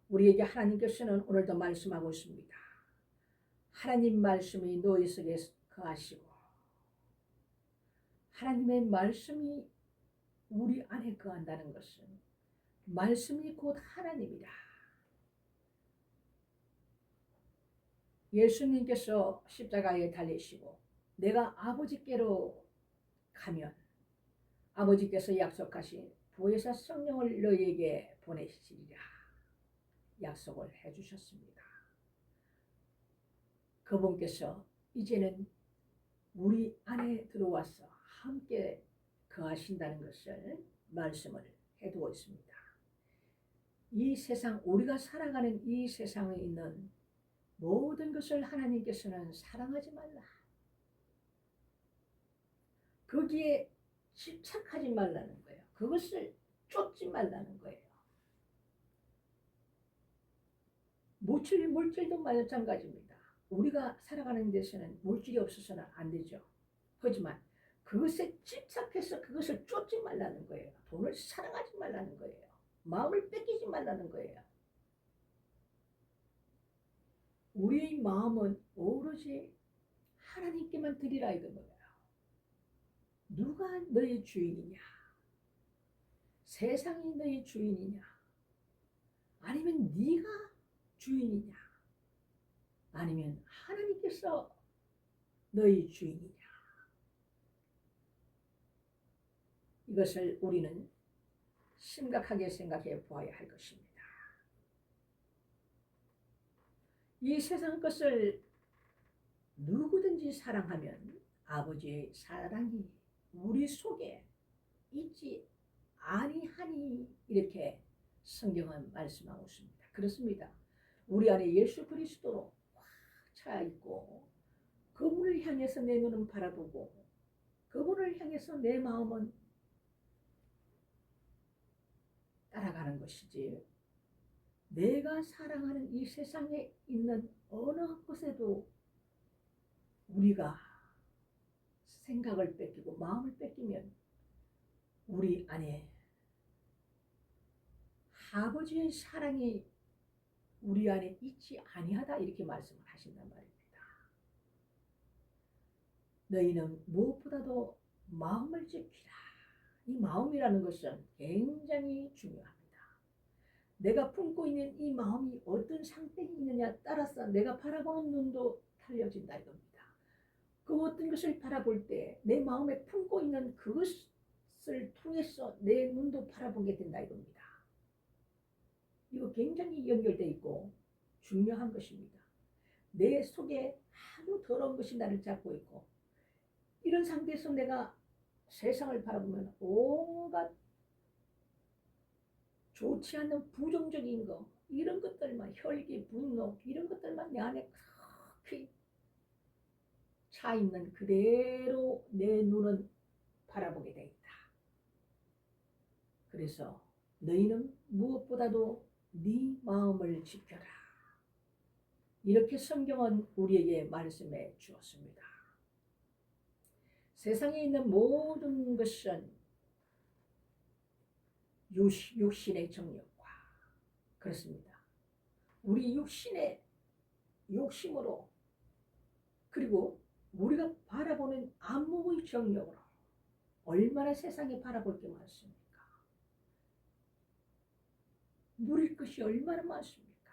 우리에게 하나님께서는 오늘도 말씀하고 있습니다. 하나님 말씀이 너희 속에 거하시고 하나님의 말씀이 우리 안에 거한다는 것은 말씀이 곧 하나님이라. 예수님께서 십자가에 달리시고 내가 아버지께로 가면 아버지께서 약속하신 보혜사 성령을 너희에게 보내시리라 약속을 해주셨습니다. 그분께서 이제는 우리 안에 들어와서 함께 거하신다는 것을 말씀을 해두고 있습니다. 이 세상, 우리가 살아가는 이 세상에 있는 모든 것을 하나님께서는 사랑하지 말라. 거기에 집착하지 말라는 거예요. 그것을 쫓지 말라는 거예요. 물질도 마찬가지입니다. 우리가 살아가는 데서는 물질이 없어서는 안 되죠. 하지만 그것에 집착해서 그것을 쫓지 말라는 거예요. 돈을 사랑하지 말라는 거예요. 마음을 뺏기지 말라는 거예요. 우리의 마음은 오로지 하나님께만 드리라 이거예요. 누가 너의 주인이냐? 세상이 너의 주인이냐? 아니면 네가 주인이냐? 아니면 하나님께서 너의 주인이냐? 이것을 우리는 심각하게 생각해 보아야 할 것입니다. 이 세상 것을 누구든지 사랑하면 아버지의 사랑이 우리 속에 있지 아니하니 이렇게 성경은 말씀하고 있습니다. 그렇습니다. 우리 안에 예수 그리스도로 꽉 차 있고 그분을 향해서 내 눈은 바라보고 그분을 향해서 내 마음은 따라가는 것이지 내가 사랑하는 이 세상에 있는 어느 곳에도 우리가 생각을 뺏기고 마음을 뺏기면 우리 안에 아버지의 사랑이 우리 안에 있지 아니하다 이렇게 말씀을 하신단 말입니다. 너희는 무엇보다도 마음을 지키라. 이 마음이라는 것은 굉장히 중요합니다. 내가 품고 있는 이 마음이 어떤 상태에 있느냐에 따라서 내가 바라보는 눈도 달려진다 이겁니다. 그 어떤 것을 바라볼 때 내 마음에 품고 있는 그것을 통해서 내 눈도 바라보게 된다 이겁니다. 이거 굉장히 연결되어 있고 중요한 것입니다. 내 속에 아주 더러운 것이 나를 잡고 있고 이런 상태에서 내가 세상을 바라보면 온갖 좋지 않는 부정적인 거 이런 것들만 혈기, 분노 이런 것들만 내 안에 그렇게 차 있는 그대로 내 눈은 바라보게 돼 있다. 그래서 너희는 무엇보다도 네 마음을 지켜라. 이렇게 성경은 우리에게 말씀해 주었습니다. 세상에 있는 모든 것은 육신의 정욕과 그렇습니다. 우리 육신의 욕심으로 그리고 우리가 바라보는 안목의 정욕으로 얼마나 세상에 바라볼 게 많습니까? 누릴 것이 얼마나 많습니까?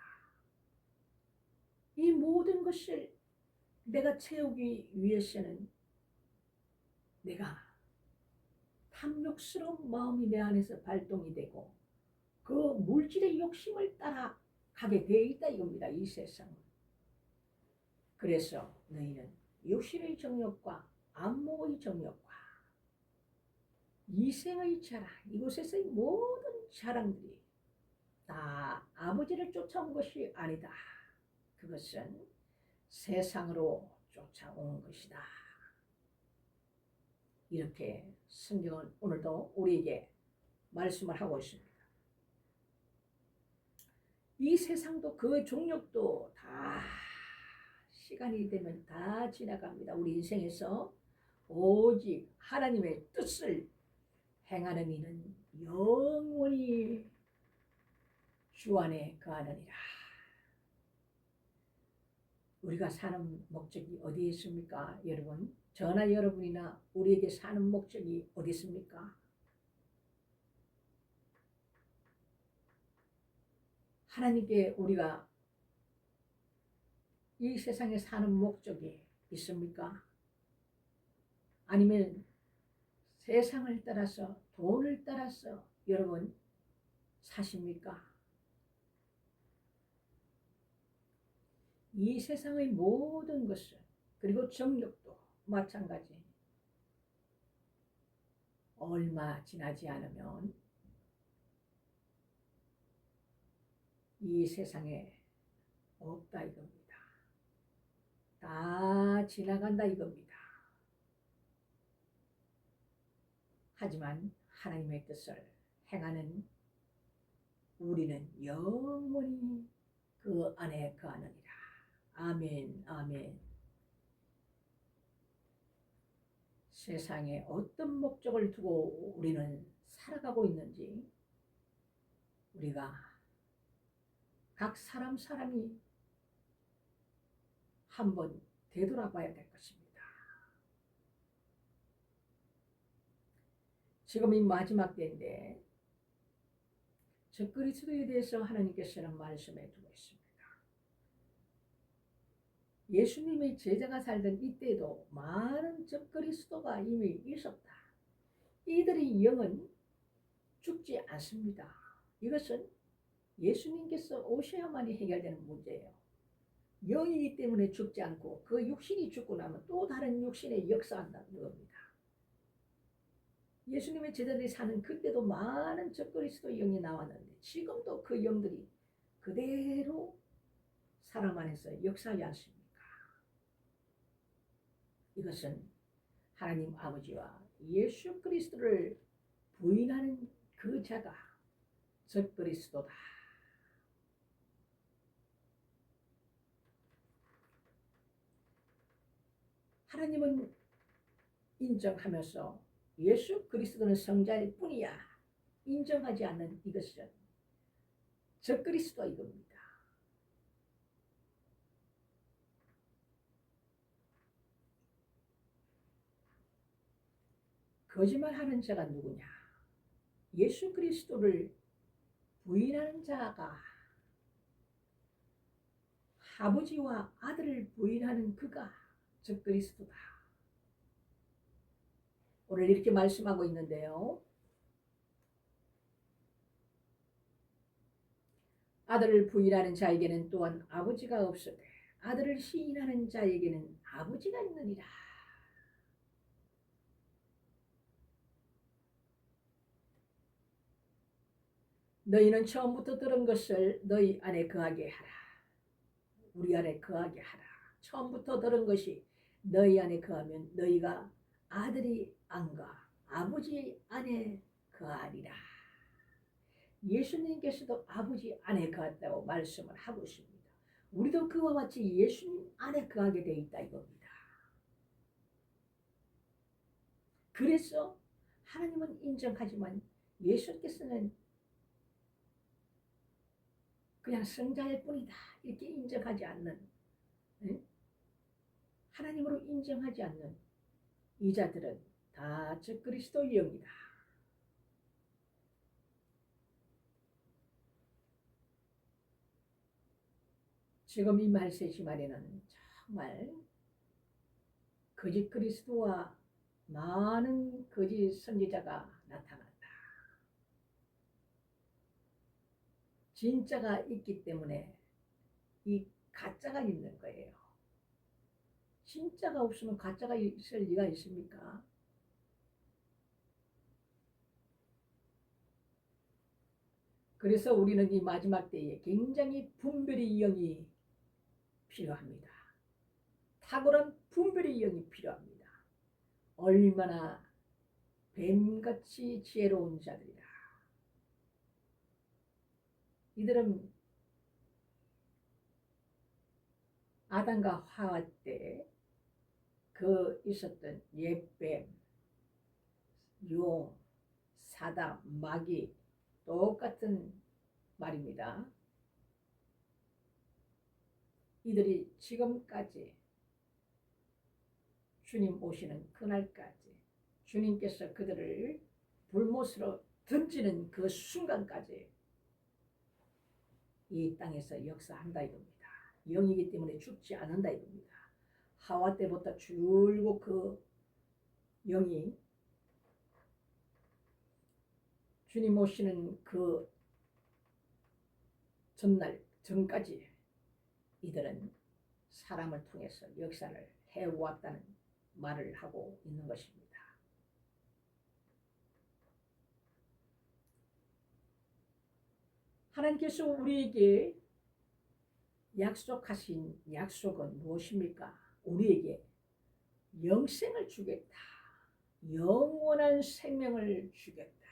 이 모든 것을 내가 채우기 위해서는 내가 탐욕스러운 마음이 내 안에서 발동이 되고 그 물질의 욕심을 따라가게 되어 있다 이겁니다. 이 세상은. 그래서 너희는 육신의 정욕과 안목의 정욕과 이생의 자랑 이곳에서의 모든 자랑들이 다 아버지를 쫓아온 것이 아니다. 그것은 세상으로 쫓아온 것이다. 이렇게 성경은 오늘도 우리에게 말씀을 하고 있습니다. 이 세상도 그 종력도 다 시간이 되면 다 지나갑니다. 우리 인생에서 오직 하나님의 뜻을 행하는 이는 영원히 주 안에 거하느니라. 우리가 사는 목적이 어디에 있습니까? 여러분, 저나 여러분이나 우리에게 사는 목적이 어디 있습니까? 하나님께 우리가 이 세상에 사는 목적이 있습니까? 아니면 세상을 따라서, 돈을 따라서 여러분 사십니까? 이 세상의 모든 것은, 그리고 정력도 마찬가지, 얼마 지나지 않으면 이 세상에 없다 이겁니다. 다 지나간다 이겁니다. 하지만 하나님의 뜻을 행하는 우리는 영원히 그 안에 거하느니라. 아멘, 아멘. 세상에 어떤 목적을 두고 우리는 살아가고 있는지 우리가 각 사람이 한번 되돌아봐야 될 것입니다. 지금 이 마지막 때인데 저 그리스도에 대해서 하나님께서는 말씀해 두고 있습니다. 예수님의 제자가 살던 이때에도 많은 저 그리스도가 이미 있었다. 이들의 영은 죽지 않습니다. 이것은 예수님께서 오셔야만이 해결되는 문제예요. 영이기 때문에 죽지 않고 그 육신이 죽고 나면 또 다른 육신에 역사한다는 겁니다. 예수님의 제자들이 사는 그때도 많은 적그리스도 영이 나왔는데 지금도 그 영들이 그대로 사람 안에서 역사하지 않습니까? 이것은 하나님 아버지와 예수 그리스도를 부인하는 그 자가 적그리스도다. 하나님은 인정하면서 예수 그리스도는 성자일 뿐이야 인정하지 않는 이것은 적그리스도 이겁니다. 거짓말하는 자가 누구냐? 예수 그리스도를 부인하는 자가 아버지와 아들을 부인하는 그가 적그리스도다. 오늘 이렇게 말씀하고 있는데요. 아들을 부인하는 자에게는 또한 아버지가 없으되 아들을 시인하는 자에게는 아버지가 있느니라. 너희는 처음부터 들은 것을 너희 안에 거하게 하라. 우리 안에 거하게 하라. 처음부터 들은 것이 너희 안에 거하면 너희가 아들이 안과 아버지 안에 거하리라. 예수님께서도 아버지 안에 거했다고 말씀을 하고 있습니다. 우리도 그와 같이 예수님 안에 거하게 되어 있다 이겁니다. 그래서 하나님은 인정하지만 예수께서는 그냥 성자일 뿐이다 이렇게 인정하지 않는, 하나님으로 인정하지 않는 이 자들은 다 적그리스도의 영이다. 지금 이 말세시말에는 정말 거짓 그리스도와 많은 거짓 선지자가 나타난다. 진짜가 있기 때문에 이 가짜가 있는 거예요. 진짜가 없으면 가짜가 있을 리가 있습니까? 그래서 우리는 이 마지막 때에 굉장히 분별의 영이 필요합니다. 탁월한 분별의 영이 필요합니다. 얼마나 뱀같이 지혜로운 자들이라. 이들은 아담과 하와 때 그 있었던 옛뱀, 용, 사단, 마귀 똑같은 말입니다. 이들이 지금까지 주님 오시는 그날까지 주님께서 그들을 불못으로 던지는 그 순간까지 이 땅에서 역사한다 이겁니다. 영이기 때문에 죽지 않는다 이겁니다. 하와 때부터 줄곧 그 영이 주님 오시는 그 전날 전까지 이들은 사람을 통해서 역사를 해왔다는 말을 하고 있는 것입니다. 하나님께서 우리에게 약속하신 약속은 무엇입니까? 우리에게 영생을 주겠다. 영원한 생명을 주겠다.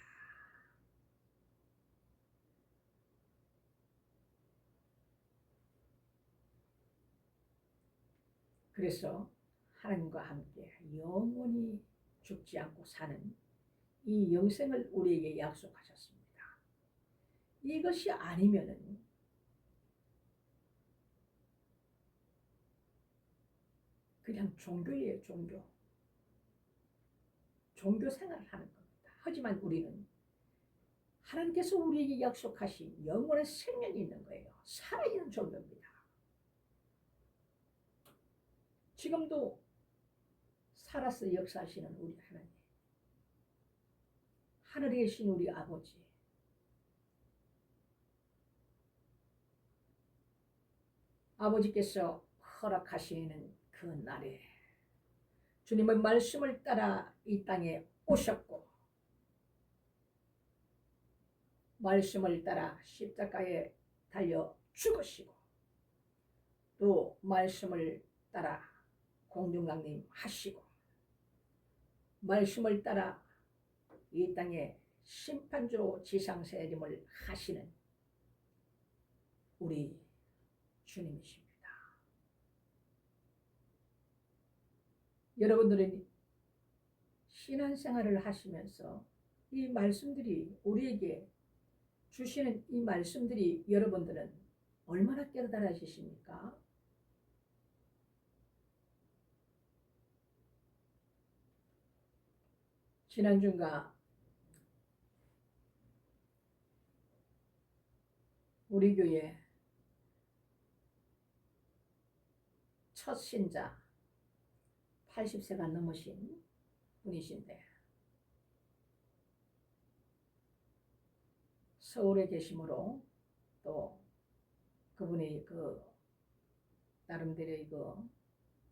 그래서 하나님과 함께 영원히 죽지 않고 사는 이 영생을 우리에게 약속하셨습니다. 이것이 아니면은 그냥 종교예요, 종교. 종교 생활을 하는 겁니다. 하지만 우리는 하나님께서 우리에게 약속하신 영원한 생명이 있는 거예요. 살아있는 종교입니다. 지금도 살아서 역사하시는 우리 하나님, 하늘에 계신 우리 아버지, 아버지께서 허락하시는 그 날에 주님의 말씀을 따라 이 땅에 오셨고 말씀을 따라 십자가에 달려 죽으시고 또 말씀을 따라 공중강림 하시고 말씀을 따라 이 땅에 심판주로 지상세림을 하시는 우리 주님이십니다. 여러분들은 신앙생활을 하시면서 이 말씀들이 우리에게 주시는 이 말씀들이 여러분들은 얼마나 깨달아지십니까? 지난주가 우리 교회 첫 신자 80세가 넘으신 분이신데 서울에 계심으로 또 그분이 그 나름대로의 그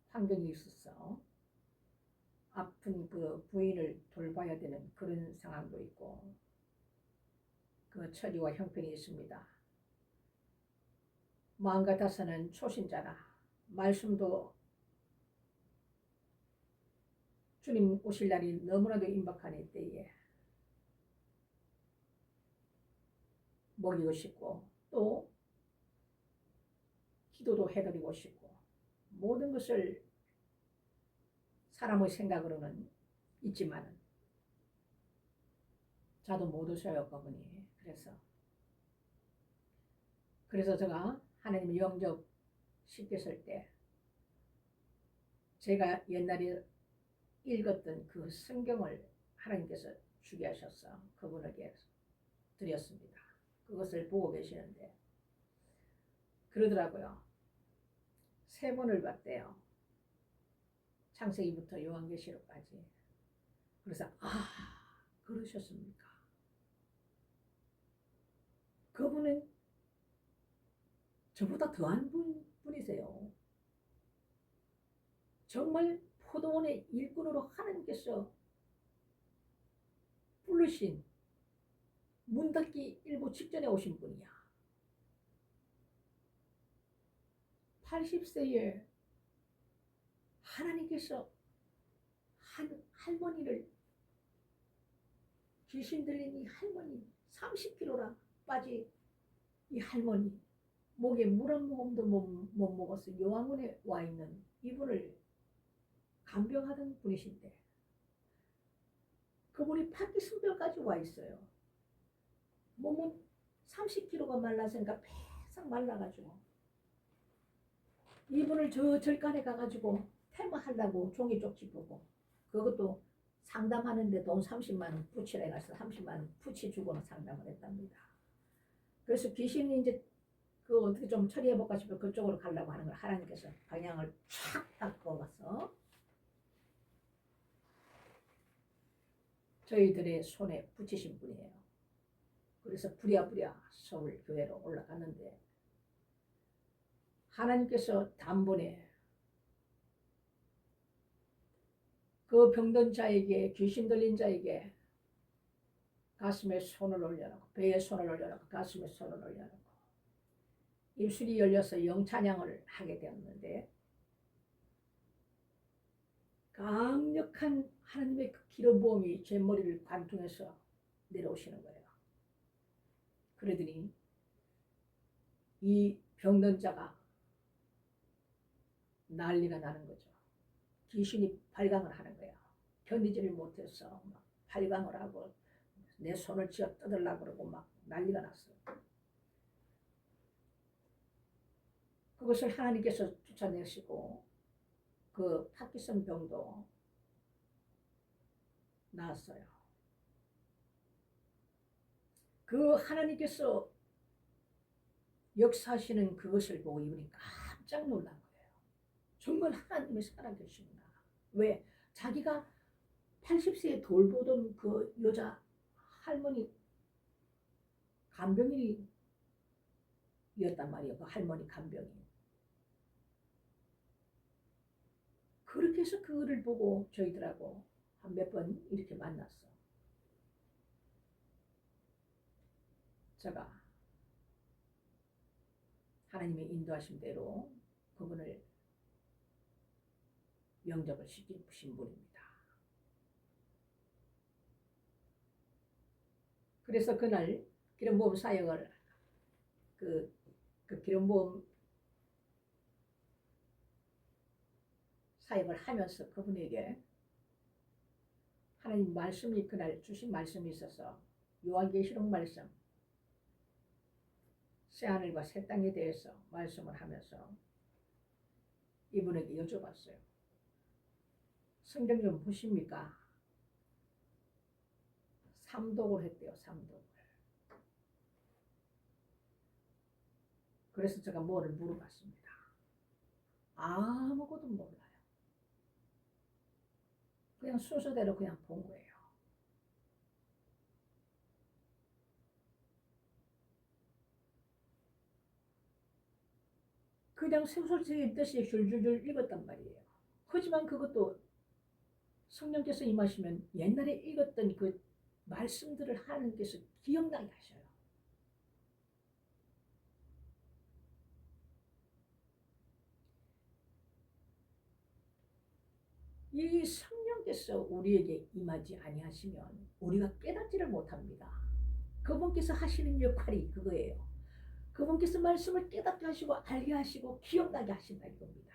환경이 있어서 아픈 그 부인을 돌봐야 되는 그런 상황도 있고 그 처지와 형편이 있습니다. 마음 같아서는 초신자라 말씀도 주님 오실 날이 너무나도 임박한 이때에 먹이고 싶고 또 기도도 해드리고 싶고 모든 것을 사람의 생각으로는 있지만 자도 못 오셔요 그분이. 그래서 제가 하나님을 영접시켰을 때 제가 옛날에 읽었던 그 성경을 하나님께서 주게 하셔서 그분에게 드렸습니다. 그것을 보고 계시는데 그러더라고요. 3번을 봤대요. 창세기부터 요한계시록까지. 그래서 그러셨습니까? 그분은 저보다 더한 분이세요. 정말 포도원의 일꾼으로 하나님께서 부르신 문 닫기 일부 직전에 오신 분이야. 80세에 하나님께서 한 할머니를 귀신 들린 이 할머니 30kg나 빠진 이 할머니 목에 물 한 모금도 못 먹어서 요양원에 와 있는 이분을 간병하던 분이신데 그분이 파키슨병까지 와 있어요. 몸은 30kg가 말라서니까 배싹 말라가지고 이분을 저 절간에 가가지고 퇴마하려고 종이 쪽지 보고 그것도 상담하는데 돈 30만 원 부치라 해서 30만 원 부치 주고는 상담을 했답니다. 그래서 귀신이 이제 그 어떻게 좀 처리해볼까 싶어 그쪽으로 가려고 하는 걸 하나님께서 방향을 촥 바꿔가서 저희들의 손에 붙이신 분이에요. 그래서 부랴부랴 서울 교회로 올라갔는데 하나님께서 단번에 그 병든 자에게 귀신 들린 자에게 가슴에 손을 올려놓고 배에 손을 올려놓고 가슴에 손을 올려놓고 입술이 열려서 영찬양을 하게 되었는데 강력한 하나님의 그 기름 부음이 제 머리를 관통해서 내려오시는 거예요. 그러더니 이 병든 자가 난리가 나는 거죠. 귀신이 발광을 하는 거야. 견디지를 못해서 막 발광을 하고 내 손을 쥐어 뜯으려고 그러고 막 난리가 났어요. 그것을 하나님께서 쫓아내시고 그 파키슨 병도 나았어요. 그 하나님께서 역사하시는 그것을 보고 이분이 깜짝 놀란 거예요. 정말 하나님이 살아계시구나. 왜? 자기가 80세에 돌보던 그 여자 할머니 간병인이었단 말이에요. 그 할머니 간병인. 그렇게 해서 그거를 보고 저희들하고 한 몇 번 이렇게 만났어. 제가 하나님의 인도하신 대로 그분을 영접을 시키신 분입니다. 그래서 그날 기름부음 사역을 그 기름부음 사역을 하면서 그분에게 하나님 말씀이 그날 주신 말씀이 있어서 요한계시록 말씀 새하늘과 새 땅에 대해서 말씀을 하면서 이분에게 여쭤봤어요. 성경 좀 보십니까? 삼독을 했대요. 삼독을. 그래서 제가 뭐를 물어봤습니다. 아무것도 몰라요. 그냥 순서대로 그냥 본 거예요. 그냥 소설책 읽듯이 줄줄줄 읽었단 말이에요. 하지만 그것도 성령께서 임하시면 옛날에 읽었던 그 말씀들을 하나님께서 기억나게 하셔요. 이 성령께서 우리에게 임하지 아니하시면 우리가 깨닫지를 못합니다. 그분께서 하시는 역할이 그거예요. 그분께서 말씀을 깨닫게 하시고 알게 하시고 기억나게 하신다 이겁니다.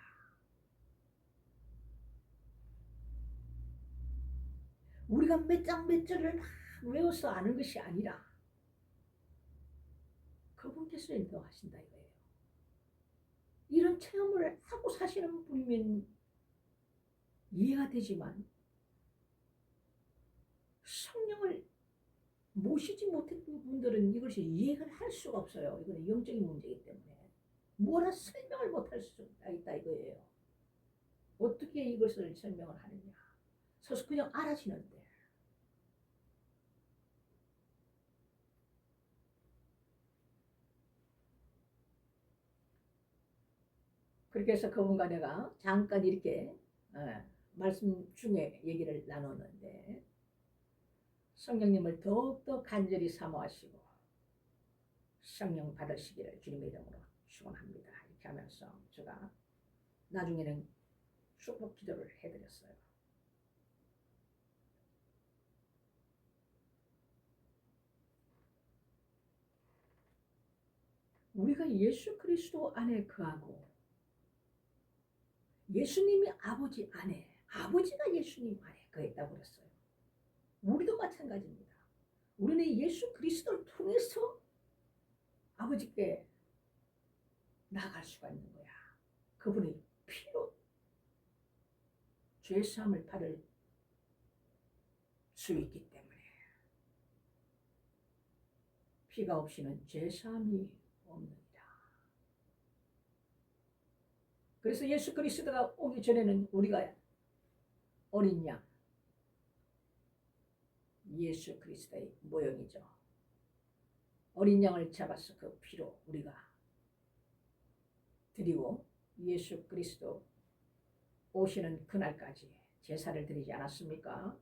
우리가 몇 장 몇 절을 외워서 아는 것이 아니라 그분께서 인도하신다 이거예요. 이런 체험을 하고 사시는 분이면 이해가 되지만 성령을 모시지 못했던 분들은 이것이 이해를 할 수가 없어요. 이거는 영적인 문제이기 때문에 뭐라 설명을 못할 수 있다 이거예요. 어떻게 이것을 설명을 하느냐. 서서 그냥 알아지는데 그렇게 해서 그분과 내가 잠깐 이렇게 말씀 중에 얘기를 나눴는데 성령님을 더욱더 간절히 사모하시고 성령 받으시기를 주님의 이름으로 축원합니다. 이렇게 하면서 제가 나중에는 축복 기도를 해드렸어요. 우리가 예수 그리스도 안에 거하고 예수님이 아버지 안에 아버지가 예수님 안에 거했다고 그랬어요. 우리도 마찬가지입니다. 우리는 예수 그리스도를 통해서 아버지께 나아갈 수가 있는 거야. 그분이 피로 죄사함을 받을 수 있기 때문에 피가 없이는 죄사함이 없느니라. 그래서 예수 그리스도가 오기 전에는 우리가 어린 양 예수 그리스도의 모형이죠. 어린 양을 잡아서 그 피로 우리가 드리고 예수 그리스도 오시는 그날까지 제사를 드리지 않았습니까?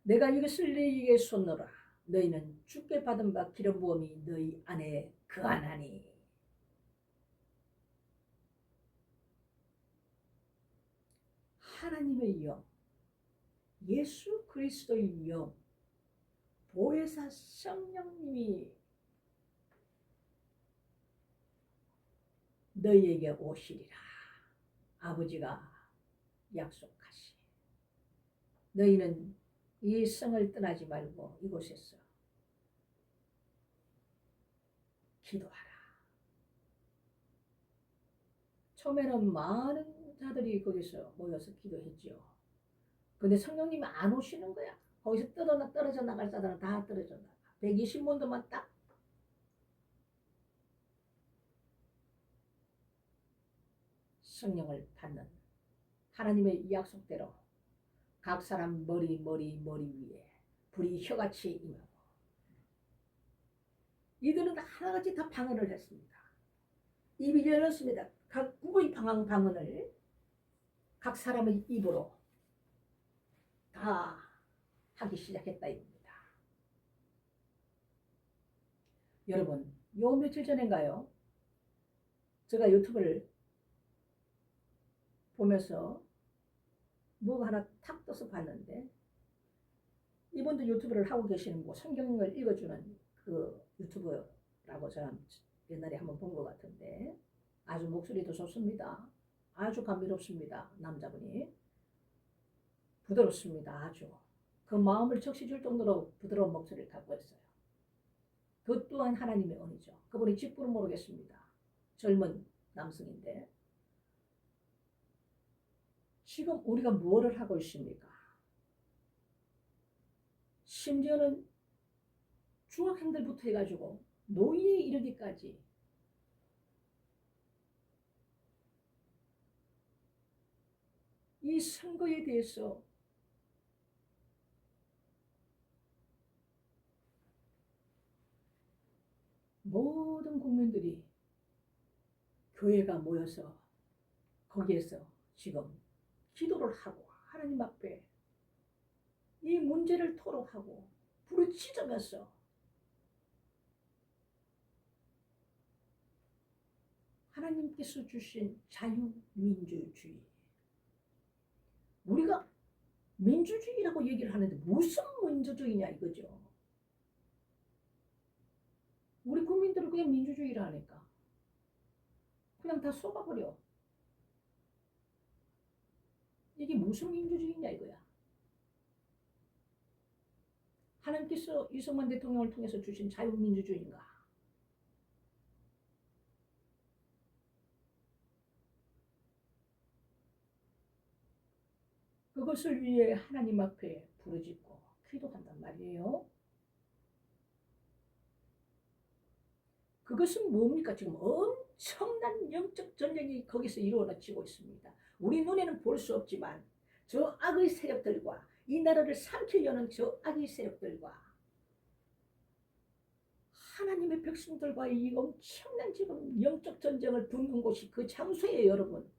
내가 이것을 너희에게 쏟노라. 너희는 주께 받은 바 기름 부음이 너희 안에 거하나니. 하나님의 영, 예수 그리스도의 영, 보혜사 성령님이 너희에게 오시리라. 아버지가 약속하시. 너희는 이 성을 떠나지 말고 이곳에서 기도하라. 처음에는 많은 자들이 거기서 모여서 기도했죠. 근데 성령님이 안 오시는 거야. 거기서 떨어져 나갈 자들은 다 떨어져 나가. 120문도만 딱 성령을 받는 하나님의 약속대로 각 사람 머리 위에 불이 혀같이 임하고 이들은 하나같이 다 방언을 했습니다. 입이 열렸습니다. 각 국의 방언을 각 사람의 입으로 다 하기 시작했다 입니다. 여러분, 요 며칠 전인가요? 제가 유튜브를 보면서 뭐가 하나 탁 떠서 봤는데 이분도 유튜브를 하고 계시는 뭐 성경을 읽어주는 그 유튜브라고 저는 옛날에 한번 본 것 같은데 아주 목소리도 좋습니다. 아주 감미롭습니다. 남자분이 부드럽습니다. 아주 그 마음을 적시줄 정도로 부드러운 목소리를 갖고 있어요. 그 또한 하나님의 은혜죠. 그분이 직분은 모르겠습니다. 젊은 남성인데 지금 우리가 뭐를 하고 있습니까? 심지어는 중학생들부터 해가지고 노인에 이르기까지 이 선거에 대해서 모든 국민들이 교회가 모여서 거기에서 지금 기도를 하고 하나님 앞에 이 문제를 토로하고 부르짖으면서 하나님께서 주신 자유민주주의, 우리가 민주주의라고 얘기를 하는데 무슨 민주주의냐 이거죠. 우리 국민들은 그냥 민주주의를 하니까 그냥 다 쏘아버려. 이게 무슨 민주주의냐 이거야. 하나님께서 이승만 대통령을 통해서 주신 자유민주주의인가? 그것을 위해 하나님 앞에 부르짖고 기도한단 말이에요. 그것은 뭡니까? 지금 엄청난 영적 전쟁이 거기서 이루어지고 있습니다. 우리 눈에는 볼 수 없지만 저 악의 세력들과 이 나라를 삼키려는 저 악의 세력들과 하나님의 백성들과의 이 엄청난 지금 영적 전쟁을 붙는 곳이 그 장소예요, 여러분.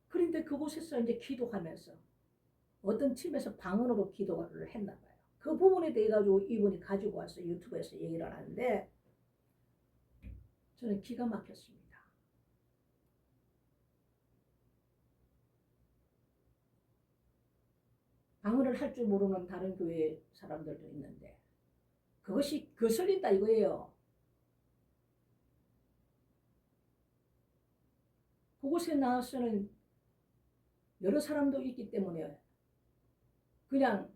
그런데 그곳에서 이제 기도하면서 어떤 팀에서 방언으로 기도를 했나 봐요. 그 부분에 대해 가지고 이분이 가지고 와서 유튜브에서 얘기를 하는데 저는 기가 막혔습니다. 방언을 할 줄 모르는 다른 교회 사람들도 있는데 그것이 거슬린다 이거예요. 그곳에 나와서는 여러 사람도 있기 때문에 그냥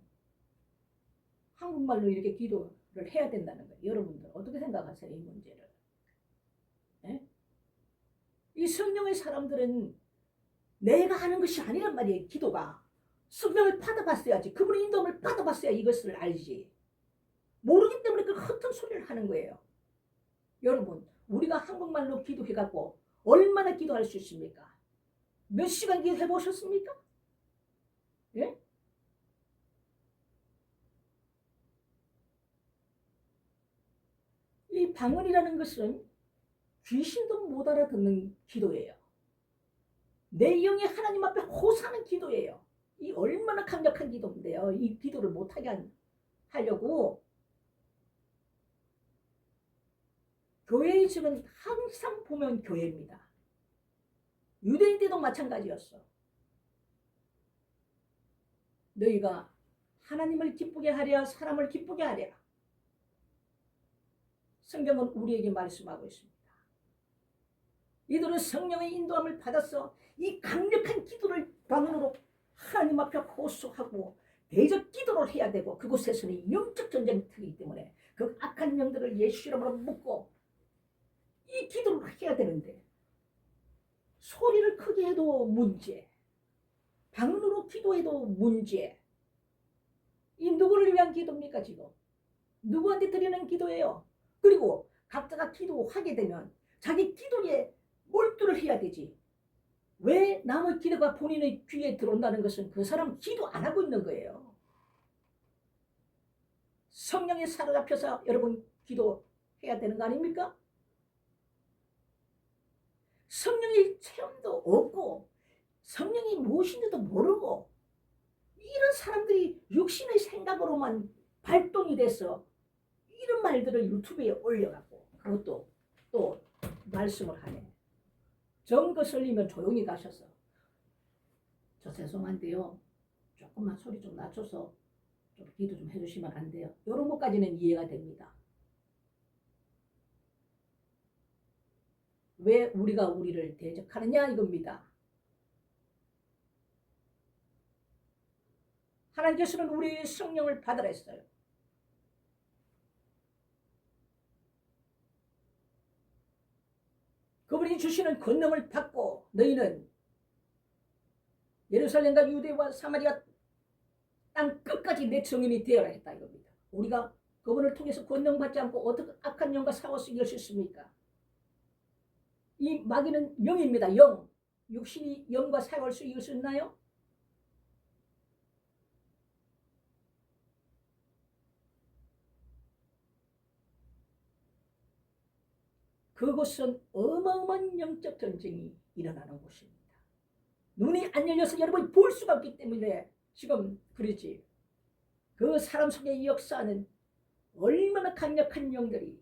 한국말로 이렇게 기도를 해야 된다는 거예요. 여러분들 어떻게 생각하세요? 이 문제를. 예? 이 성령의 사람들은 내가 하는 것이 아니란 말이에요. 기도가. 성령을 받아봤어야지. 그분의 인도함을 받아봤어야 이것을 알지. 모르기 때문에 그 헛된 소리를 하는 거예요. 여러분, 우리가 한국말로 기도해갖고 얼마나 기도할 수 있습니까? 몇 시간 기도해 보셨습니까? 예? 이 방언이라는 것은 귀신도 못 알아듣는 기도예요. 내 영이 하나님 앞에 호소하는 기도예요. 이 얼마나 강력한 기도인데요. 이 기도를 못하게 하려고 교회의 집은 항상 보면 교회입니다. 유대인 때도 마찬가지였어. 너희가 하나님을 기쁘게 하랴 사람을 기쁘게 하랴. 성경은 우리에게 말씀하고 있습니다. 이들은 성령의 인도함을 받아서 이 강력한 기도를 방언으로 하나님 앞에 호소하고 대적 기도를 해야 되고, 그곳에서는 영적 전쟁이 되기 때문에 그 악한 영들을 예수 이름으로 묶고 이 기도를 해야 되는데, 소리를 크게 해도 문제, 방언으로 기도해도 문제. 이 누구를 위한 기도입니까? 지금 누구한테 드리는 기도예요? 그리고 각자가 기도하게 되면 자기 기도에 몰두를 해야 되지. 왜 남의 기도가 본인의 귀에 들어온다는 것은 그 사람 기도 안 하고 있는 거예요. 성령에 사로잡혀서 여러분 기도해야 되는 거 아닙니까? 성령의 체험도 없고 성령이 무엇인지도 모르고 이런 사람들이 육신의 생각으로만 발동이 돼서 이런 말들을 유튜브에 올려갖고 그것도 또 말씀을 하네. 정거슬리면 조용히 가셔서 저 죄송한데요, 조금만 소리 좀 낮춰서 좀 기도 좀 해주시면 안 돼요? 이런 것까지는 이해가 됩니다. 왜 우리가 우리를 대적하느냐 이겁니다. 하나님께서는 우리의 성령을 받으라 했어요. 그분이 주시는 권능을 받고 너희는 예루살렘과 유대와 사마리아 땅 끝까지 내 증인이 되어라 했다 이겁니다. 우리가 그분을 통해서 권능 받지 않고 어떻게 악한 영과 싸워서 이길 수 있습니까? 이 마귀는 영입니다. 영. 육신이 영과 싸울 수 이길 수 있나요? 그곳은 어마어마한 영적 전쟁이 일어나는 곳입니다. 눈이 안 열려서 여러분이 볼 수가 없기 때문에 지금 그러지. 그 사람 속에 역사하는 얼마나 강력한 영들이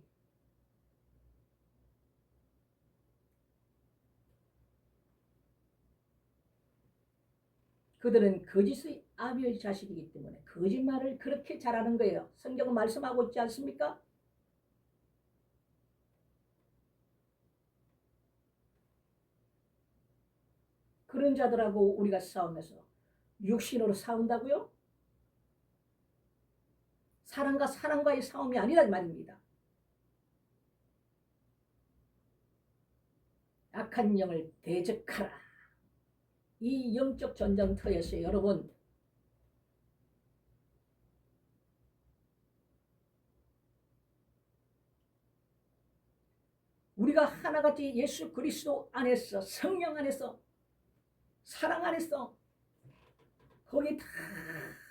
그들은 거짓의 아비의 자식이기 때문에 거짓말을 그렇게 잘하는 거예요. 성경은 말씀하고 있지 않습니까? 그런 자들하고 우리가 싸우면서 육신으로 싸운다고요? 사람과 사람과의 싸움이 아니란 말입니다. 악한 영을 대적하라. 이 영적 전쟁터에서 여러분 우리가 하나같이 예수 그리스도 안에서 성령 안에서 사랑 안에서 거기 다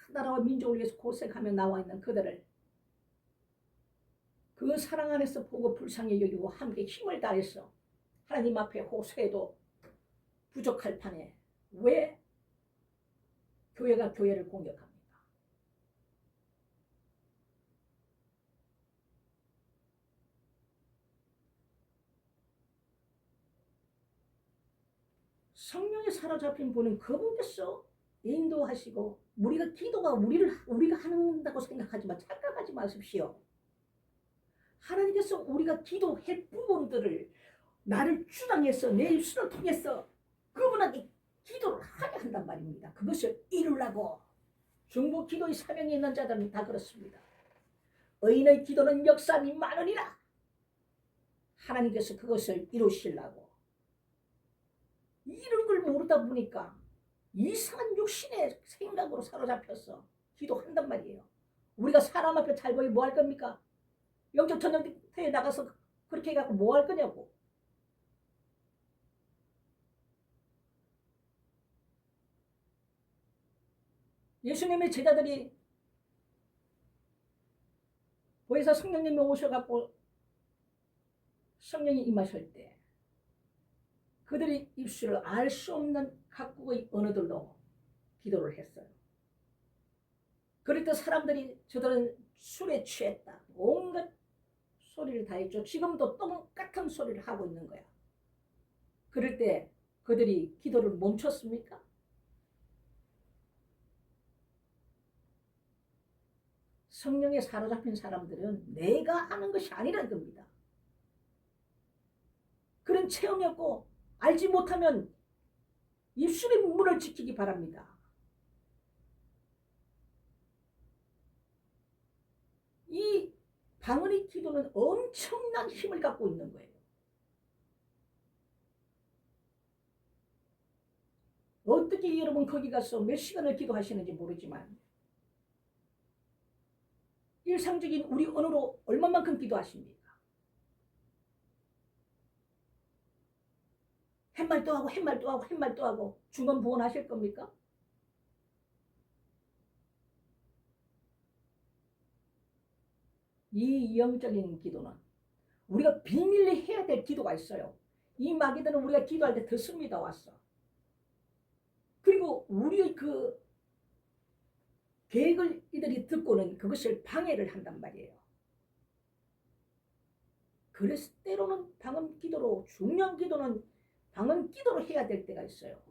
나라와 민족을 위해서 고생하며 나와 있는 그들을 그 사랑 안에서 보고 불쌍히 여기고 함께 힘을 다해서 하나님 앞에 호소해도 부족할 판에 왜 교회가 교회를 공격합니까? 성령에 사로잡힌 분은 그분께서 인도하시고 우리가 기도가 우리가 한다고 생각하지만 착각하지 마십시오. 하나님께서 우리가 기도할 부분들을 나를 주장해서 내 입술을 통해서 그분에게 기도를 하게 한단 말입니다. 그것을 이루려고 중보 기도의 사명이 있는 자들은 다 그렇습니다. 의인의 기도는 역사함이 많으니라. 하나님께서 그것을 이루시려고 이런 걸 모르다 보니까 이상한 육신의 생각으로 사로잡혀서 기도한단 말이에요. 우리가 사람 앞에 잘 보이 뭐 할 겁니까? 영적 전쟁터에 나가서 그렇게 해갖고 뭐 할 거냐고. 예수님의 제자들이 보혜사 성령님이 오셔갖고 성령이 임하실 때 그들이 입술을 알 수 없는 각국의 언어들로 기도를 했어요. 그럴 때 사람들이 저들은 술에 취했다. 온갖 소리를 다 했죠. 지금도 똑같은 소리를 하고 있는 거야. 그럴 때 그들이 기도를 멈췄습니까? 성령에 사로잡힌 사람들은 내가 하는 것이 아니라는 겁니다. 그런 체험이 없고 알지 못하면 입술의 문을 지키기 바랍니다. 이 방언의 기도는 엄청난 힘을 갖고 있는 거예요. 어떻게 여러분 거기 가서 몇 시간을 기도하시는지 모르지만 일상적인 우리 언어로 얼마만큼 기도하십니까? 햇말도 하고 햇말도 하고 햇말도 하고 중언부언하실 겁니까? 이 영적인 기도는 우리가 비밀리 해야 될 기도가 있어요. 이 마귀들은 우리가 기도할 때 듣습니다. 왔어. 그리고 우리의 그 계획을 이들이 듣고는 그것을 방해를 한단 말이에요. 그래서 때로는 방언 기도로, 중요한 기도는 방언 기도로 해야 될 때가 있어요.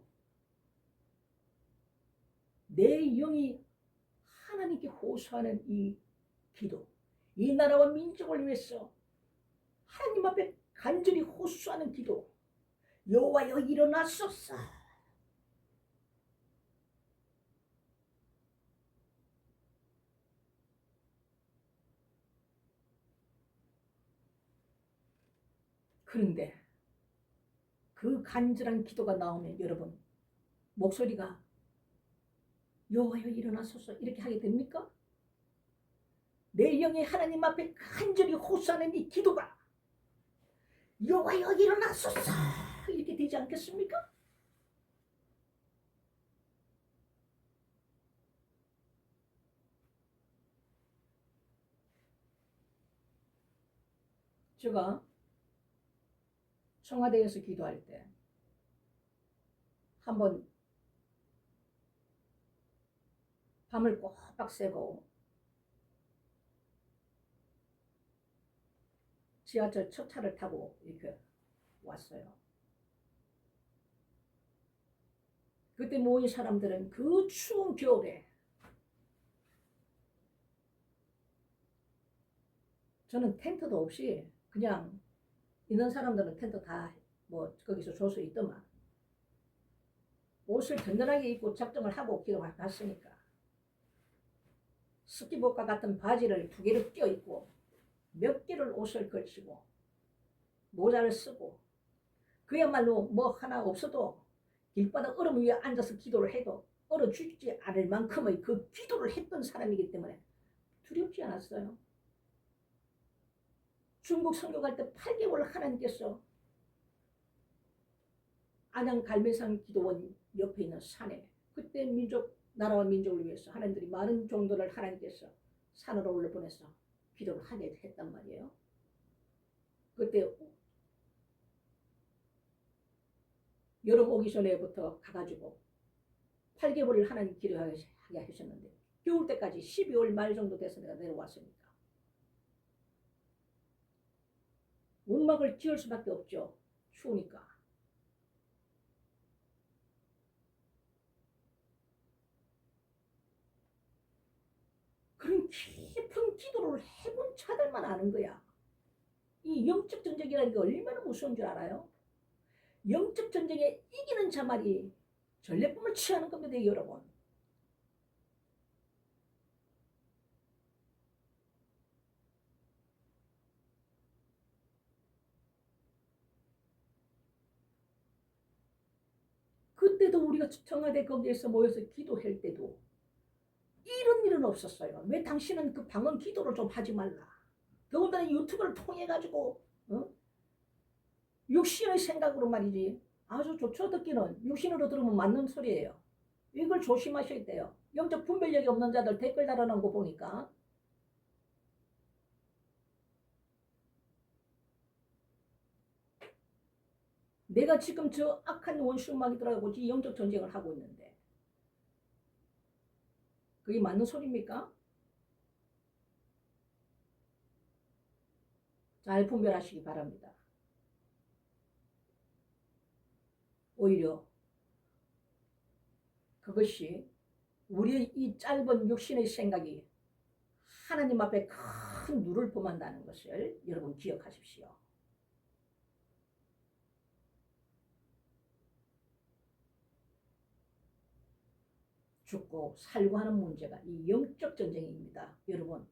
내 영이 하나님께 호소하는 이 기도, 이 나라와 민족을 위해서 하나님 앞에 간절히 호소하는 기도, 여호와여 일어나소서. 그런데 그 간절한 기도가 나오면 여러분 목소리가 여호와여 일어나소서 이렇게 하게 됩니까? 내 영이 하나님 앞에 간절히 호소하는 이 기도가 여호와여 일어나소서 이렇게 되지 않겠습니까? 제가 청와대에서 기도할 때 한번 밤을 꼬박 새고 지하철 첫 차를 타고 이렇게 왔어요. 그때 모인 사람들은 그 추운 겨울에 저는 텐트도 없이 그냥 있는 사람들은 텐트 다 뭐 거기서 줘서 있더만 옷을 든든하게 입고 작정을 하고 기도를 갔으니까 스키복과 같은 바지를 2개를 껴 입고 몇 개를 옷을 걸치고 모자를 쓰고 그야말로 뭐 하나 없어도 길바닥 얼음 위에 앉아서 기도를 해도 얼어 죽지 않을 만큼의 그 기도를 했던 사람이기 때문에 두렵지 않았어요. 중국 선교 갈 때 8개월 하나님께서 안양 갈매산 기도원 옆에 있는 산에 그때 나라와 민족을 위해서 하나님들이 많은 종들을 하나님께서 산으로 올려보내서 기도를 하게 했단 말이에요. 그때 여름 오기 전에부터 가가지고 8개월을 하나님 기도하게 하셨는데 겨울 때까지 12월 말 정도 돼서 내가 내려왔으니까 움막을 지을 수밖에 없죠. 추우니까. 그런 깊은 기도를 해본 자들만 아는 거야. 이 영적 전쟁이라는 게 얼마나 무서운 줄 알아요? 영적 전쟁에 이기는 자만이 전례품을 취하는 겁니다, 여러분. 그런데도 우리가 청와대 거기에서 모여서 기도할 때도 이런 일은 없었어요. 왜 당신은 그 방언 기도를 좀 하지 말라. 더군다나 유튜브를 통해 가지고 육신의 생각으로 말이지. 아주 좋죠. 듣기는 육신으로 들으면 맞는 소리예요. 이걸 조심하셔야 돼요. 영적 분별력이 없는 자들 댓글 달아놓은 거 보니까 내가 지금 저 악한 원수막이 들어가고 영적 전쟁을 하고 있는데 그게 맞는 소리입니까? 잘 분별하시기 바랍니다. 오히려 그것이 우리의 이 짧은 육신의 생각이 하나님 앞에 큰 누를 범한다는 것을 여러분 기억하십시오. 죽고 살고 하는 문제가 이 영적 전쟁입니다. 여러분.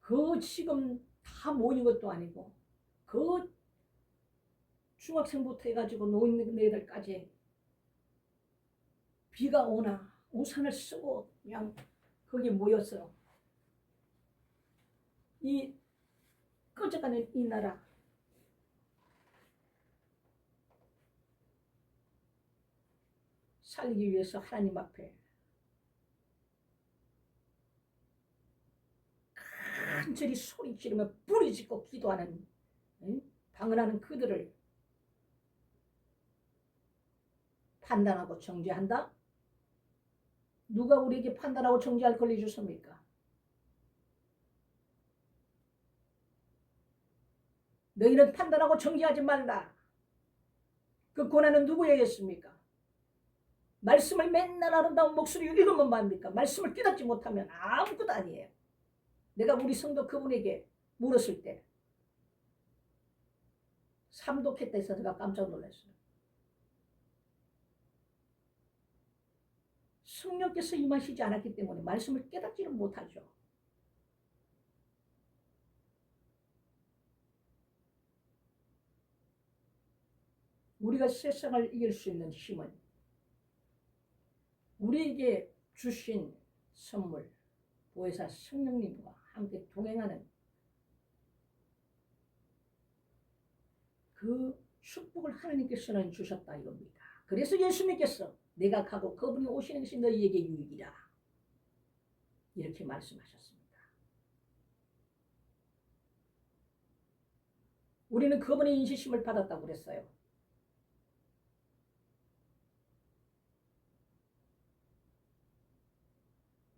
그 지금 다 모인 것도 아니고 그 중학생부터 해가지고 노인네들까지 비가 오나 우산을 쓰고 그냥 거기 모여서 이 꺼져가는 이 나라 살기 위해서 하나님 앞에 간절히 소리 지르며 부르짖고 기도하는 방언하는 그들을 판단하고 정죄한다? 누가 우리에게 판단하고 정죄할 권리 주십니까? 너희는 판단하고 정죄하지 말라. 그 권한은 누구에게있습니까? 말씀을 맨날 아름다운 목소리로 읽으면 뭐합니까? 말씀을 깨닫지 못하면 아무것도 아니에요. 내가 우리 성도 그분에게 물었을 때 삼독했다 해서 제가 깜짝 놀랐어요. 성령께서 임하시지 않았기 때문에 말씀을 깨닫지는 못하죠. 우리가 세상을 이길 수 있는 힘은 우리에게 주신 선물 보혜사 성령님과 함께 동행하는 그 축복을 하나님께서는 주셨다 이겁니다. 그래서 예수님께서 내가 가고 그분이 오시는 것이 너희에게 유익이라 이렇게 말씀하셨습니다. 우리는 그분의 인시심을 받았다고 그랬어요.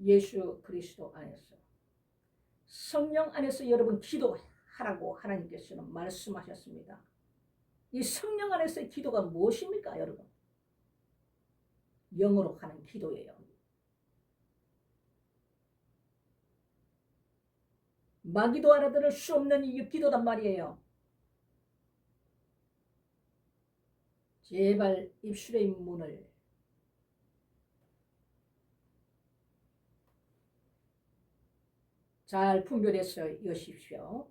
예수 그리스도 안에서 성령 안에서 여러분 기도하라고 하나님께서는 말씀하셨습니다. 이 성령 안에서의 기도가 무엇입니까 여러분? 영으로 하는 기도예요. 마귀도 알아들을 수 없는 이 기도단 말이에요. 제발 입술의 문을 잘 분별해서 여십시오.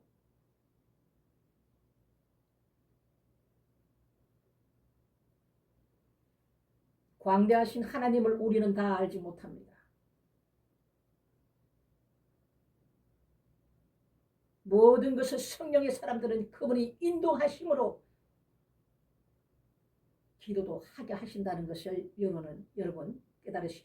광대하신 하나님을 우리는 다 알지 못합니다. 모든 것을 성령의 사람들은 그분이 인도하심으로 기도도 하게 하신다는 것을 여러분 깨달으시기